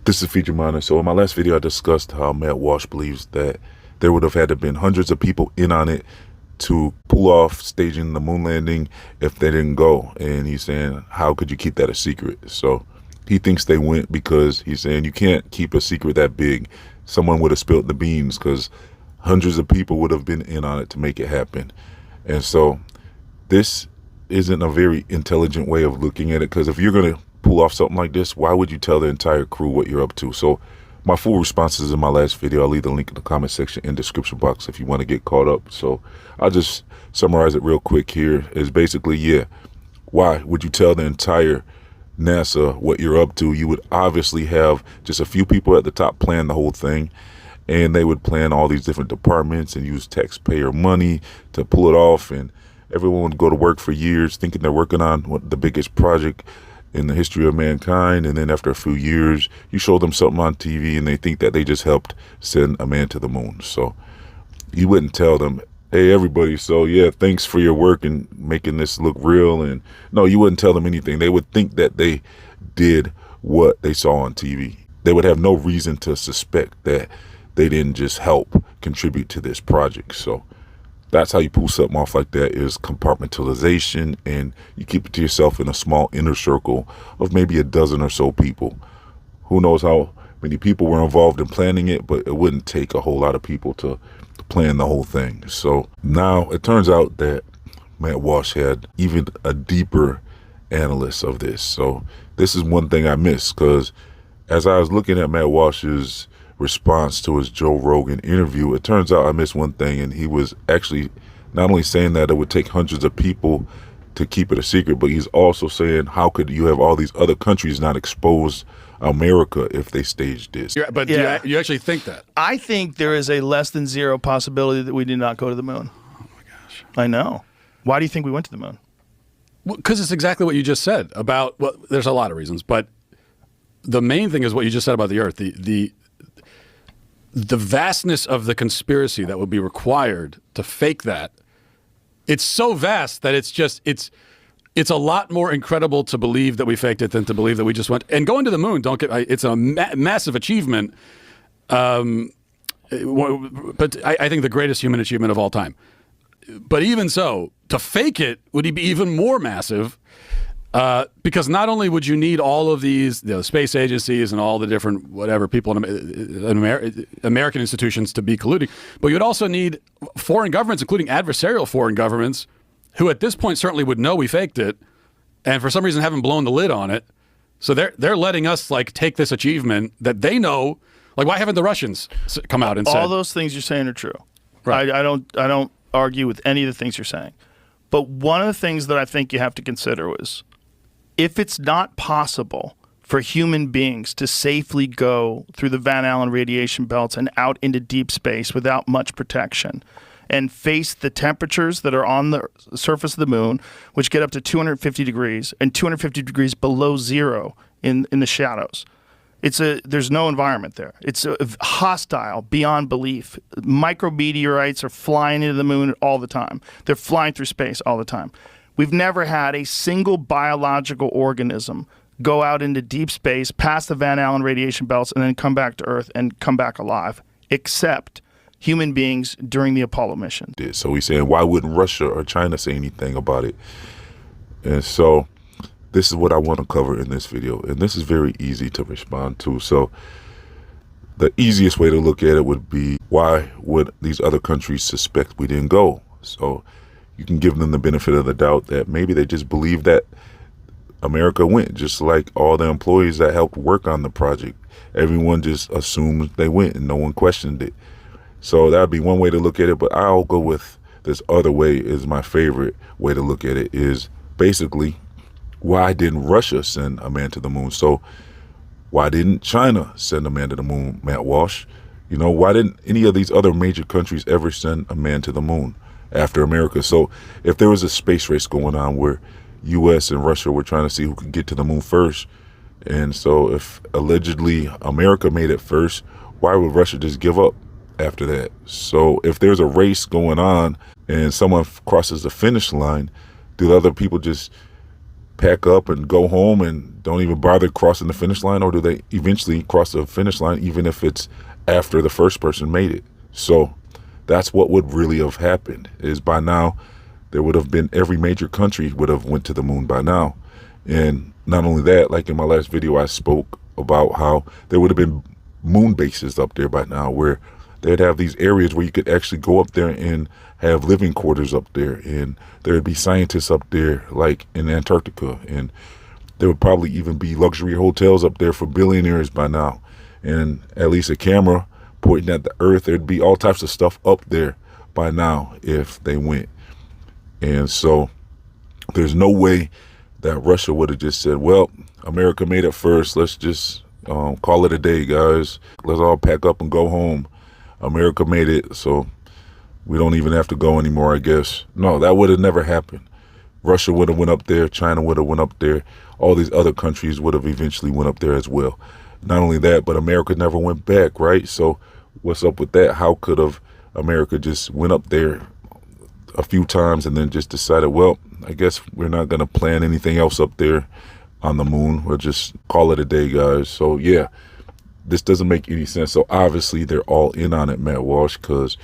This is Feature Miner. So in my last video, I discussed how Matt Walsh believes that there would have had to have been hundreds of people in on it to pull off staging the moon landing if they didn't go. And he's saying, how could you keep that a secret? So he thinks they went because he's saying you can't keep a secret that big. Someone would have spilled the beans because hundreds of people would have been in on it to make it happen. And so this isn't a very intelligent way of looking at it, because if you're going to pull off something like this, why would you tell the entire crew what you're up to? So my full responses in my last video, I'll leave the link in the comment section and description box if you want to get caught up. So I'll just summarize it real quick here. Is basically, yeah, why would you tell the entire NASA what you're up to? You would obviously have just a few people at the top plan the whole thing, and they would plan all these different departments and use taxpayer money to pull it off, and everyone would go to work for years thinking they're working on the biggest project in the history of mankind, and then after a few years you show them something on TV and they think that they just helped send a man to the moon. So you wouldn't tell them, hey everybody, so yeah, thanks for your work in making this look real. And no, you wouldn't tell them anything. They would think that they did what they saw on TV. They would have no reason to suspect that they didn't just help contribute to this project. So that's how you pull something off like that, is compartmentalization, and you keep it to yourself in a small inner circle of maybe a dozen or so people. Who knows how many people were involved in planning it, but it wouldn't take a whole lot of people to plan the whole thing. So now it turns out that Matt Walsh had even a deeper analysis of this. So this is one thing I missed, because as I was looking at Matt Walsh's response to his Joe Rogan interview, it turns out I missed one thing, and he was actually not only saying that it would take hundreds of people to keep it a secret, but he's also saying, how could you have all these other countries not expose America if they staged this? Yeah, but yeah. Do you actually think that? I think there is a less than zero possibility that we did not go to the moon. Oh my gosh. I know. Why do you think we went to the moon? Well, because it's exactly what you just said about, well, there's a lot of reasons, but the main thing is what you just said about the Earth. The vastness of the conspiracy that would be required to fake that, it's so vast that it's a lot more incredible to believe that we faked it than to believe that we just went. And going to the moon, it's a massive achievement, but I think the greatest human achievement of all time. But even so, to fake it would be even more massive, because not only would you need all of these space agencies and all the different whatever people in American institutions to be colluding, but you'd also need foreign governments, including adversarial foreign governments, who at this point certainly would know we faked it, and for some reason haven't blown the lid on it. So they're letting us like take this achievement that they know. Like, why haven't the Russians come out and said all those things you're saying are true? Right. I don't argue with any of the things you're saying, but one of the things that I think you have to consider was, if it's not possible for human beings to safely go through the Van Allen radiation belts and out into deep space without much protection and face the temperatures that are on the surface of the moon, which get up to 250 degrees and 250 degrees below zero in the shadows. There's no environment there. It's hostile beyond belief. Micrometeorites are flying into the moon all the time. They're flying through space all the time. We've never had a single biological organism go out into deep space, past the Van Allen radiation belts, and then come back to Earth and come back alive, except human beings during the Apollo mission. So he's saying, why wouldn't Russia or China say anything about it? And so this is what I want to cover in this video, and this is very easy to respond to. So the easiest way to look at it would be, why would these other countries suspect we didn't go? So you can give them the benefit of the doubt that maybe they just believe that America went, just like all the employees that helped work on the project. Everyone just assumed they went and no one questioned it. So that'd be one way to look at it, but I'll go with this other way. Is my favorite way to look at it, is basically, why didn't Russia send a man to the moon? So why didn't China send a man to the moon, Matt Walsh? You know, why didn't any of these other major countries ever send a man to the moon after America? So if there was a space race going on where US and Russia were trying to see who could get to the moon first, and so if allegedly America made it first, why would Russia just give up after that? So if there's a race going on and someone crosses the finish line, do the other people just pack up and go home and don't even bother crossing the finish line, or do they eventually cross the finish line even if it's after the first person made it? So that's what would really have happened, is by now there would have been, every major country would have went to the moon by now. And not only that, like in my last video, I spoke about how there would have been moon bases up there by now, where they'd have these areas where you could actually go up there and have living quarters up there, and there'd be scientists up there like in Antarctica, and there would probably even be luxury hotels up there for billionaires by now, and at least a camera pointing at the earth. There'd be all types of stuff up there by now if they went. And so there's no way that Russia would have just said, well, America made it first, let's just call it a day, guys, let's all pack up and go home, America made it, so we don't even have to go anymore, I guess. No, that would have never happened. Russia would have went up there, China would have went up there, all these other countries would have eventually went up there as well. Not only that, but America never went back, right? So what's up with that? How could have America just went up there a few times and then just decided, well, I guess we're not going to plan anything else up there on the moon, we'll just call it a day, guys? So yeah, this doesn't make any sense. So obviously they're all in on it, Matt Walsh, because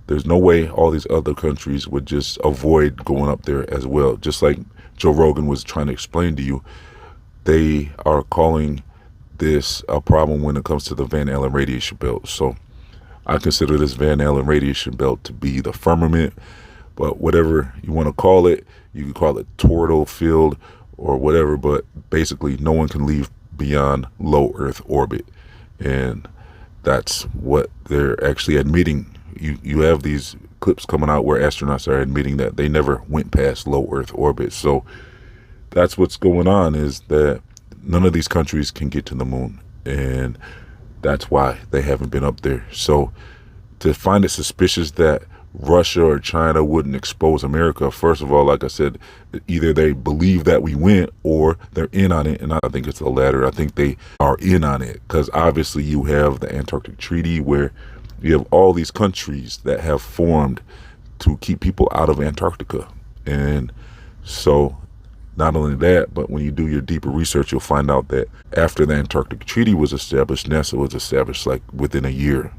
there's no way all these other countries would just avoid going up there as well. Just like Joe Rogan was trying to explain to you, they are calling this a problem when it comes to the Van Allen radiation belt. So I consider this Van Allen radiation belt to be the firmament, but whatever you want to call it, you can call it toroidal field or whatever, but basically no one can leave beyond low Earth orbit. And that's what they're actually admitting. You have these clips coming out where astronauts are admitting that they never went past low Earth orbit. So that's what's going on, is that none of these countries can get to the moon, and that's why they haven't been up there. So to find it suspicious that Russia or China wouldn't expose America, first of all, like I said, either they believe that we went or they're in on it, and I think it's the latter. I think they are in on it, because obviously you have the Antarctic Treaty, where you have all these countries that have formed to keep people out of Antarctica. And so not only that, but when you do your deeper research, you'll find out that after the Antarctic Treaty was established, NASA was established like within a year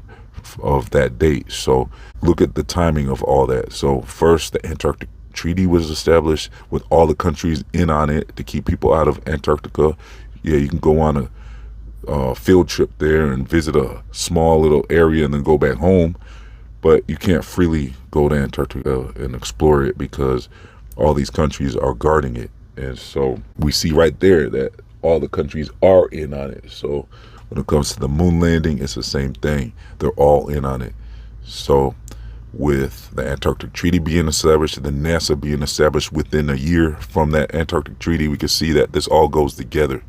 of that date. So look at the timing of all that. So first, the Antarctic Treaty was established with all the countries in on it to keep people out of Antarctica. Yeah, you can go on a field trip there and visit a small little area and then go back home, but you can't freely go to Antarctica and explore it because all these countries are guarding it. And so we see right there that all the countries are in on it. So when it comes to the moon landing, it's the same thing. They're all in on it. So with the Antarctic Treaty being established and the NASA being established within a year from that Antarctic Treaty, we can see that this all goes together.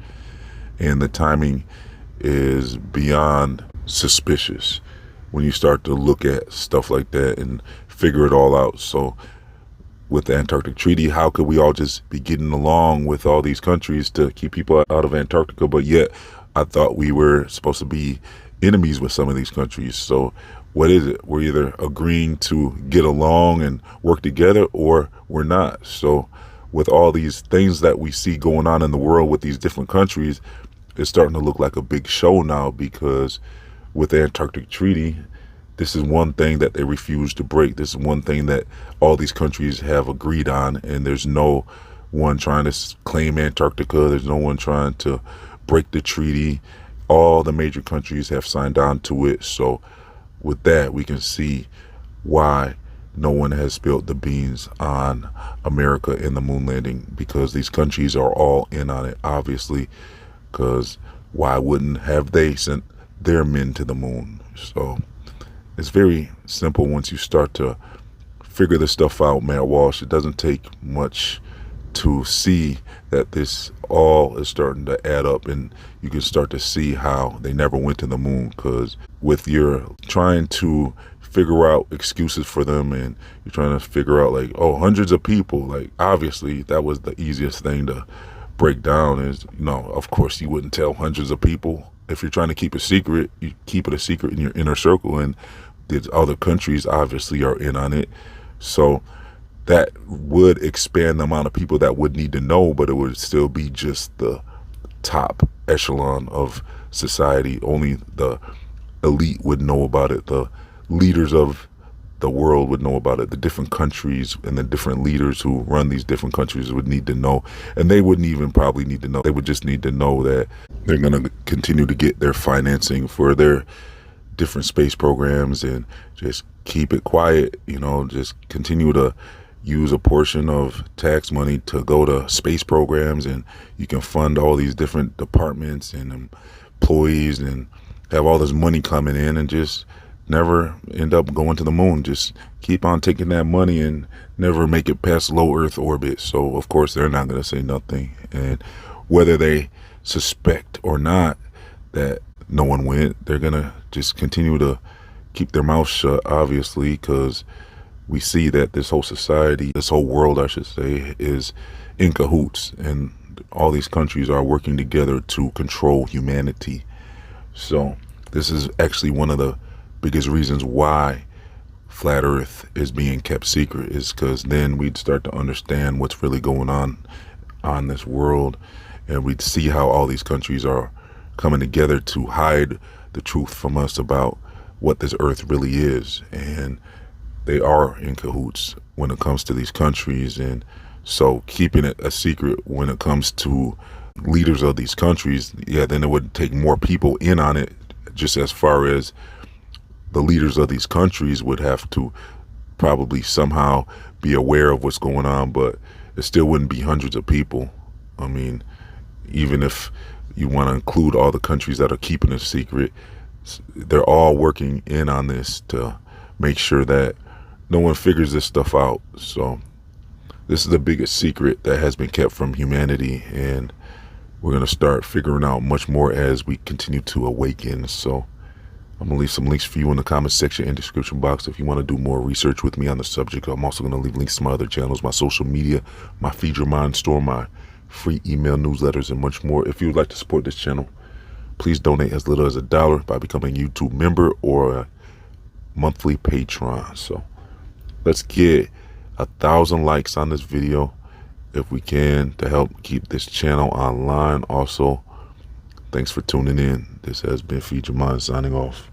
And the timing is beyond suspicious when you start to look at stuff like that and figure it all out. So with the Antarctic Treaty, how could we all just be getting along with all these countries to keep people out of Antarctica? But yet I thought we were supposed to be enemies with some of these countries. So what is it? We're either agreeing to get along and work together, or we're not. So with all these things that we see going on in the world with these different countries, it's starting to look like a big show now, because with the Antarctic Treaty, this is one thing that they refuse to break. This is one thing that all these countries have agreed on, and there's no one trying to claim Antarctica. There's no one trying to break the treaty. All the major countries have signed on to it. So with that, we can see why no one has spilled the beans on America in the moon landing, because these countries are all in on it, obviously, because why wouldn't have they sent their men to the moon? So it's very simple once you start to figure this stuff out, Matt Walsh. It doesn't take much to see that this all is starting to add up, and you can start to see how they never went to the moon. Because with your trying to figure out excuses for them, and you're trying to figure out like, oh, hundreds of people, like obviously that was the easiest thing to break down. Is, of course you wouldn't tell hundreds of people. If you're trying to keep a secret, you keep it a secret in your inner circle, and the other countries obviously are in on it. So that would expand the amount of people that would need to know, but it would still be just the top echelon of society. Only the elite would know about it. The leaders of the world would know about it. The different countries and the different leaders who run these different countries would need to know. And they wouldn't even probably need to know. They would just need to know that they're going to continue to get their financing for their different space programs and just keep it quiet, you know, just continue to use a portion of tax money to go to space programs, and you can fund all these different departments and employees and have all this money coming in and just never end up going to the moon. Just keep on taking that money and never make it past low Earth orbit. So of course they're not going to say nothing, and whether they suspect or not that no one went, they're going to just continue to keep their mouth shut, obviously, because we see that this whole society, this whole world, I should say, is in cahoots, and all these countries are working together to control humanity. So this is actually one of the biggest reasons why flat Earth is being kept secret, is because then we'd start to understand what's really going on this world, and we'd see how all these countries are coming together to hide the truth from us about what this Earth really is. And they are in cahoots when it comes to these countries. And so keeping it a secret when it comes to leaders of these countries, yeah, then it would take more people in on it, just as far as the leaders of these countries would have to probably somehow be aware of what's going on, but it still wouldn't be hundreds of people. I mean, even if you want to include all the countries that are keeping it secret, they're all working in on this to make sure that no one figures this stuff out. So this is the biggest secret that has been kept from humanity, and we're going to start figuring out much more as we continue to awaken. So I'm going to leave some links for you in the comment section and description box if you want to do more research with me on the subject. I'm also going to leave links to my other channels, my social media, my Feed Your Mind store, my free email newsletters, and much more. If you would like to support this channel, please donate as little as $1 by becoming a YouTube member or a monthly patron. So let's get 1,000 likes on this video if we can, to help keep this channel online. Also, thanks for tuning in. This has been Feed Your Mind signing off.